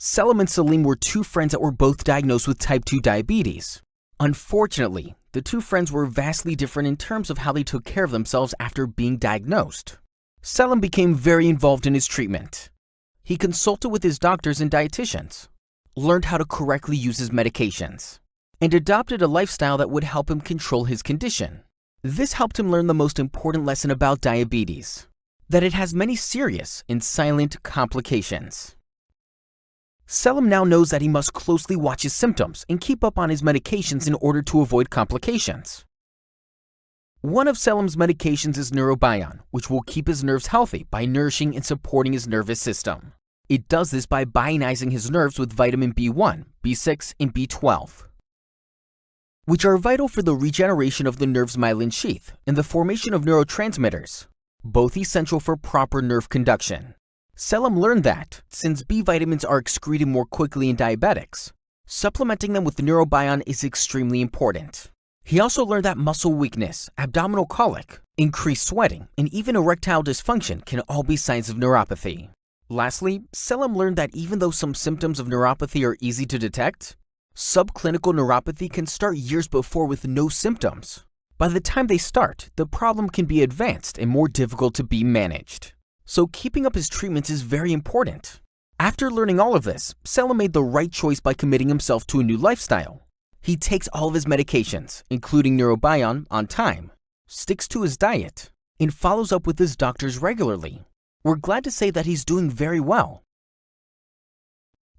Selim and Salim were two friends that were both diagnosed with type 2 diabetes. Unfortunately, the two friends were vastly different in terms of how they took care of themselves after being diagnosed. Selim became very involved in his treatment. He consulted with his doctors and dietitians, learned how to correctly use his medications, and adopted a lifestyle that would help him control his condition. This helped him learn the most important lesson about diabetes, that it has many serious and silent complications. Selim now knows that he must closely watch his symptoms and keep up on his medications in order to avoid complications. One of Selim's medications is Neurobion, which will keep his nerves healthy by nourishing and supporting his nervous system. It does this by bionizing his nerves with vitamin B1, B6, and B12, which are vital for the regeneration of the nerve's myelin sheath and the formation of neurotransmitters, both essential for proper nerve conduction. Selim learned that, since B vitamins are excreted more quickly in diabetics, supplementing them with Neurobion is extremely important. He also learned that muscle weakness, abdominal colic, increased sweating, and even erectile dysfunction can all be signs of neuropathy. Lastly, Selim learned that even though some symptoms of neuropathy are easy to detect, subclinical neuropathy can start years before with no symptoms. By the time they start, the problem can be advanced and more difficult to be managed. So keeping up his treatments is very important. After learning all of this, Selim made the right choice by committing himself to a new lifestyle. He takes all of his medications, including Neurobion, on time, sticks to his diet, and follows up with his doctors regularly. We're glad to say that he's doing very well.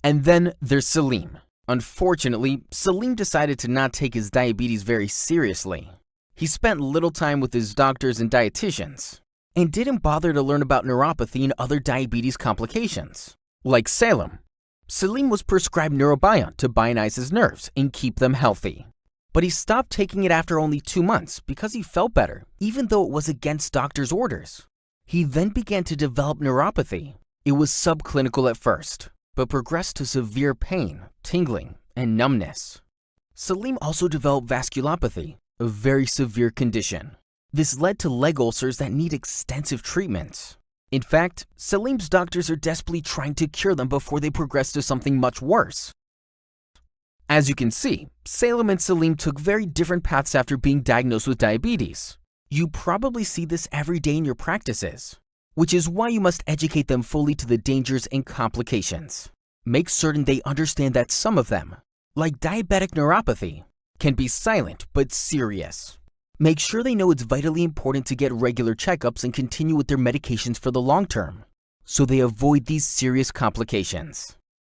And then there's Salim. Unfortunately, Salim decided to not take his diabetes very seriously. He spent little time with his doctors and dietitians, and didn't bother to learn about neuropathy and other diabetes complications. Like Selim, Salim was prescribed Neurobion to bionize his nerves and keep them healthy. But he stopped taking it after only 2 months because he felt better, even though it was against doctor's orders. He then began to develop neuropathy. It was subclinical at first, but progressed to severe pain, tingling, and numbness. Salim also developed vasculopathy, a very severe condition. This led to leg ulcers that need extensive treatments. In fact, Salim's doctors are desperately trying to cure them before they progress to something much worse. As you can see, Selim and Salim took very different paths after being diagnosed with diabetes. You probably see this every day in your practices, which is why you must educate them fully to the dangers and complications. Make certain they understand that some of them, like diabetic neuropathy, can be silent but serious. Make sure they know it's vitally important to get regular checkups and continue with their medications for the long term, so they avoid these serious complications.